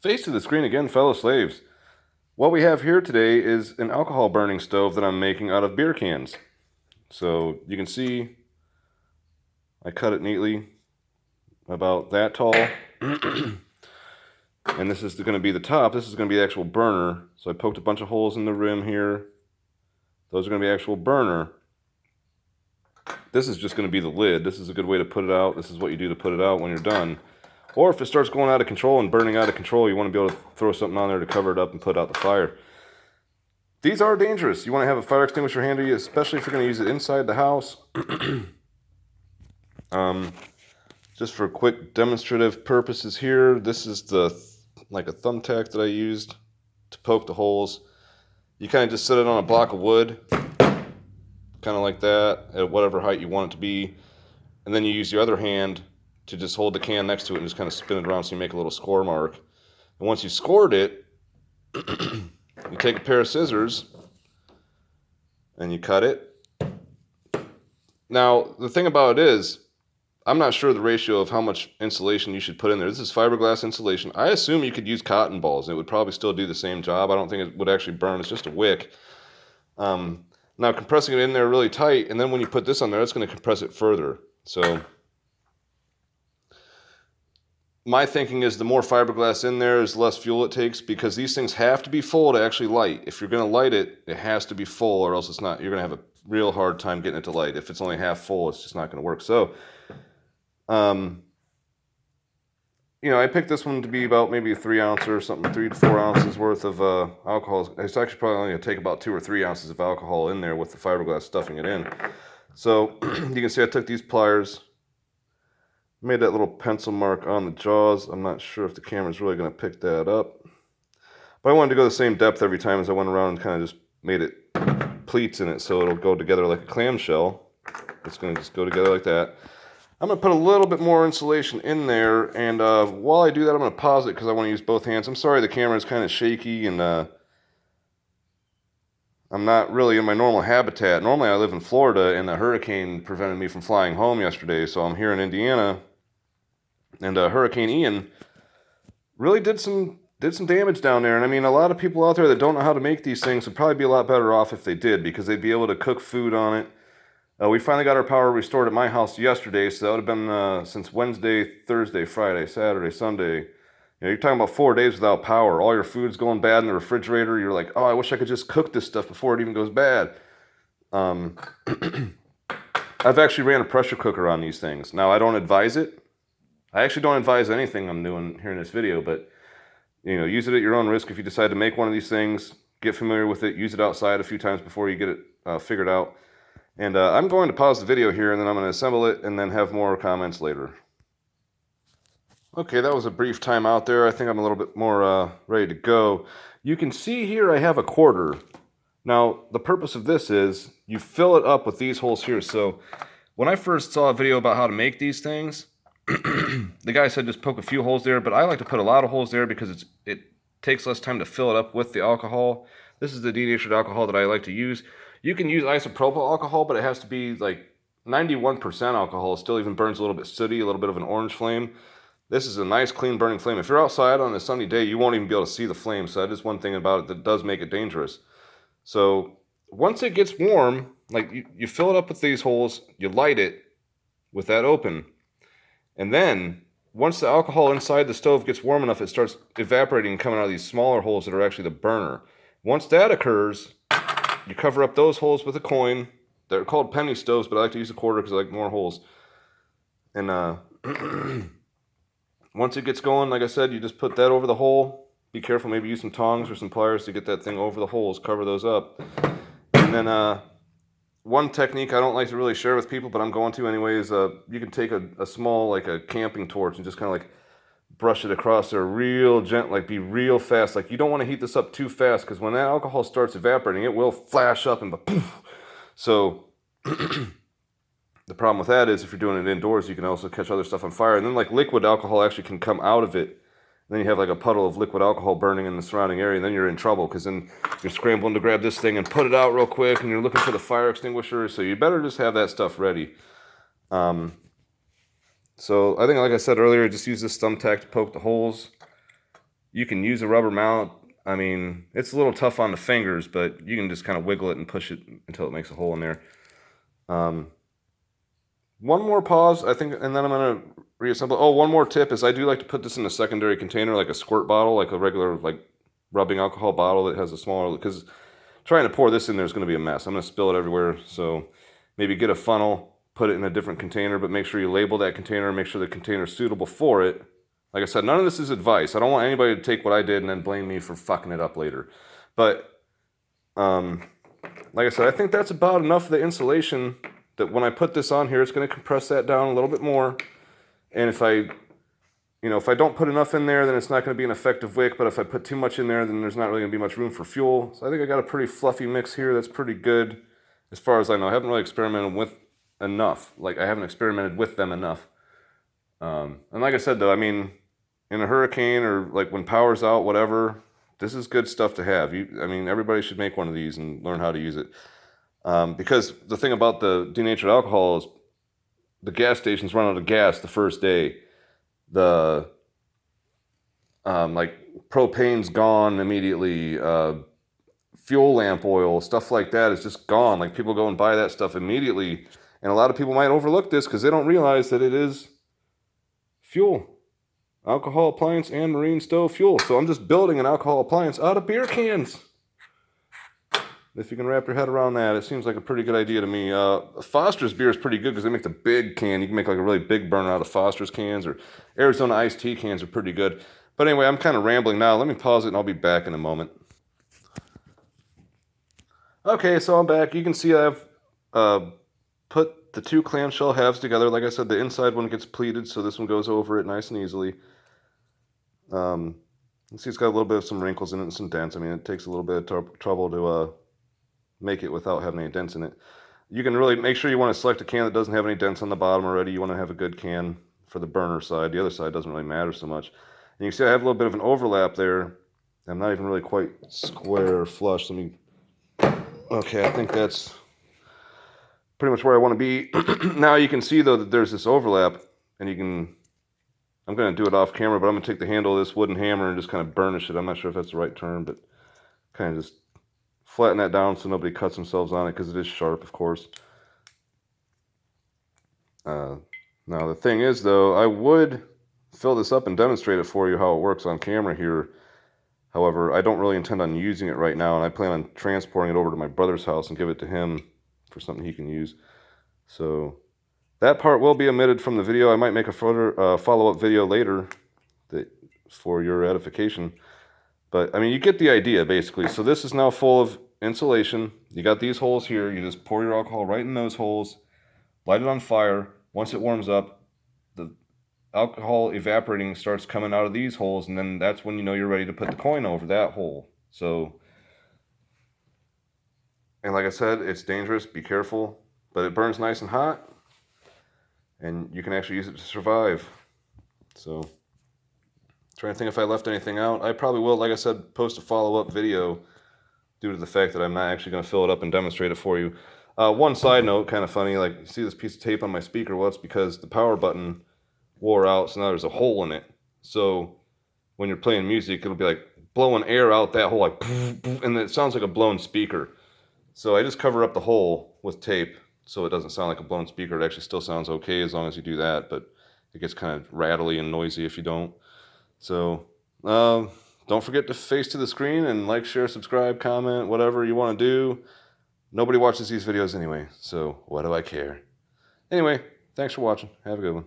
Face to the screen again, fellow slaves. What we have here today is an alcohol burning stove that I'm making out of beer cans. So you can see I cut it neatly, about that tall. And this is going to be the top. This is going to be the actual burner. So I poked a bunch of holes in the rim here. Those are going to be actual burner. This is just going to be the lid. This is a good way to put it out. This is what you do to put it out when you're done. Or if it starts going out of control and burning out of control, you want to be able to throw something on there to cover it up and put out the fire. These are dangerous. You want to have a fire extinguisher handy, especially if you're going to use it inside the house. Just for quick demonstrative purposes here, this is like a thumbtack that I used to poke the holes. You kind of just set it on a block of wood, kind of like that, at whatever height you want it to be. And then you use your other hand to just hold the can next to it and just kind of spin it around so you make a little score mark. And once you scored it, you take a pair of scissors and you cut it. Now, the thing about it is, I'm not sure the ratio of how much insulation you should put in there. This is fiberglass insulation. I assume you could use cotton balls. It would probably still do the same job. I don't think it would actually burn. It's just a wick. Now, compressing it in there really tight, and then when you put this on there, it's going to compress it further. So my thinking is the more fiberglass in there is the less fuel it takes, because these things have to be full to actually light. If you're going to light it, it has to be full, or else it's not. You're going to have a real hard time getting it to light. If it's only half full, it's just not going to work. So, I picked this one to be about maybe a 3 ounce or something, 3 to 4 ounces worth of alcohol. It's actually probably only going to take about 2 or 3 ounces of alcohol in there with the fiberglass stuffing it in. So you can see I took these pliers, made that little pencil mark on the jaws. I'm not sure if the camera's really going to pick that up, but I wanted to go the same depth every time as I went around and kind of just made it pleats in it so it'll go together like a clamshell. It's going to just go together like that. I'm going to put a little bit more insulation in there, and while I do that, I'm going to pause it because I want to use both hands. I'm sorry the camera is kind of shaky, and I'm not really in my normal habitat. Normally I live in Florida, and the hurricane prevented me from flying home yesterday, so I'm here in Indiana, and Hurricane Ian really did some damage down there. And I mean, a lot of people out there that don't know how to make these things would probably be a lot better off if they did, because they'd be able to cook food on it. We finally got our power restored at my house yesterday, so that would have been since Wednesday, Thursday, Friday, Saturday, Sunday. You're talking about 4 days without power. All your food's going bad in the refrigerator. You're like, oh, I wish I could just cook this stuff before it even goes bad. I've actually ran a pressure cooker on these things. Now, I don't advise it. I actually don't advise anything I'm doing here in this video, but use it at your own risk. If you decide to make one of these things, get familiar with it, use it outside a few times before you get it figured out. And I'm going to pause the video here, and then I'm going to assemble it and then have more comments later. Okay, that was a brief time out there. I think I'm a little bit more ready to go. You can see here I have a quarter. Now, the purpose of this is you fill it up with these holes here. So when I first saw a video about how to make these things, the guy said just poke a few holes there, but I like to put a lot of holes there because it takes less time to fill it up with the alcohol. This is the denatured alcohol that I like to use. You can use isopropyl alcohol, but it has to be like 91% alcohol. It still even burns a little bit sooty, a little bit of an orange flame. This is a nice, clean burning flame. If you're outside on a sunny day, you won't even be able to see the flame. So that is one thing about it that does make it dangerous. So once it gets warm, like you fill it up with these holes, you light it with that open. And then once the alcohol inside the stove gets warm enough, it starts evaporating and coming out of these smaller holes that are actually the burner. Once that occurs, you cover up those holes with a coin. They're called penny stoves, but I like to use a quarter because I like more holes. And once it gets going, like I said, you just put that over the hole. Be careful, maybe use some tongs or some pliers to get that thing over the holes, cover those up. And then one technique I don't like to really share with people, but I'm going to anyway, is you can take a small, like a camping torch, and just kind of like brush it across there real gentle, like be real fast. Like you don't want to heat this up too fast, because when that alcohol starts evaporating, it will flash up and poof. So the problem with that is if you're doing it indoors, you can also catch other stuff on fire. And then like liquid alcohol actually can come out of it. And then you have like a puddle of liquid alcohol burning in the surrounding area, and then you're in trouble, because then you're scrambling to grab this thing and put it out real quick, and you're looking for the fire extinguisher. So you better just have that stuff ready. So I think, like I said earlier, just use this thumbtack to poke the holes. You can use a rubber mallet. I mean, it's a little tough on the fingers, but you can just kind of wiggle it and push it until it makes a hole in there. One more pause, I think, and then I'm going to reassemble. Oh, one more tip is I do like to put this in a secondary container, like a squirt bottle, like a regular like rubbing alcohol bottle that has a smaller, because trying to pour this in there is going to be a mess. I'm going to spill it everywhere. So maybe get a funnel, put it in a different container, but make sure you label that container and make sure the container is suitable for it. Like I said, none of this is advice. I don't want anybody to take what I did and then blame me for fucking it up later. But like I said, I think that's about enough of the insulation that when I put this on here, it's going to compress that down a little bit more. And if I don't put enough in there, then it's not going to be an effective wick. But if I put too much in there, then there's not really going to be much room for fuel. So I think I got a pretty fluffy mix here that's pretty good as far as I know. I haven't really experimented with enough. Like, I haven't experimented with them enough. And like I said, though, I mean, in a hurricane or like when power's out, whatever, this is good stuff to have. I mean, everybody should make one of these and learn how to use it. Because the thing about the denatured alcohol is the gas stations run out of gas the first day. The like propane's gone immediately. Fuel lamp oil, stuff like that is just gone. Like, people go and buy that stuff immediately. And a lot of people might overlook this because they don't realize that it is fuel. Alcohol appliance and marine stove fuel. So I'm just building an alcohol appliance out of beer cans. If you can wrap your head around that, it seems like a pretty good idea to me. Foster's beer is pretty good because they make the big can. You can make like a really big burner out of Foster's cans, or Arizona iced tea cans are pretty good. But anyway, I'm kind of rambling now. Let me pause it and I'll be back in a moment. Okay, so I'm back. You can see I've put the two clamshell halves together. Like I said, the inside one gets pleated, so this one goes over it nice and easily. You see it's got a little bit of some wrinkles in it and some dents. I mean, it takes a little bit of trouble to make it without having any dents in it. You can really make sure you want to select a can that doesn't have any dents on the bottom already. You want to have a good can for the burner side. The other side doesn't really matter so much. And you can see I have a little bit of an overlap there. I'm not even really quite square or flush. Okay, I think that's pretty much where I want to be. Now you can see, though, that there's this overlap, and I'm going to do it off camera, but I'm going to take the handle of this wooden hammer and just kind of burnish it. I'm not sure if that's the right term, but kind of just flatten that down so nobody cuts themselves on it, because it is sharp, of course. Now, the thing is, though, I would fill this up and demonstrate it for you how it works on camera here. However, I don't really intend on using it right now, and I plan on transporting it over to my brother's house and give it to him for something he can use. So that part will be omitted from the video. I might make a further follow-up video later for your edification. But, I mean, you get the idea, basically. So this is now full of insulation. You got these holes here. You just pour your alcohol right in those holes, light it on fire. Once it warms up, the alcohol evaporating starts coming out of these holes, and then that's when you know you're ready to put the coin over that hole. So, and like I said, it's dangerous. Be careful. But it burns nice and hot, and you can actually use it to survive. So, trying to think if I left anything out. I probably will, like I said, post a follow-up video due to the fact that I'm not actually going to fill it up and demonstrate it for you. One side note, kind of funny, like, you see this piece of tape on my speaker? Well, it's because the power button wore out, so now there's a hole in it. So when you're playing music, it'll be like blowing air out that hole, like, and it sounds like a blown speaker. So I just cover up the hole with tape so it doesn't sound like a blown speaker. It actually still sounds okay as long as you do that, but it gets kind of rattly and noisy if you don't. So don't forget to face to the screen and like, share, subscribe, comment, whatever you want to do. Nobody watches these videos anyway, so what do I care? Anyway, thanks for watching. Have a good one.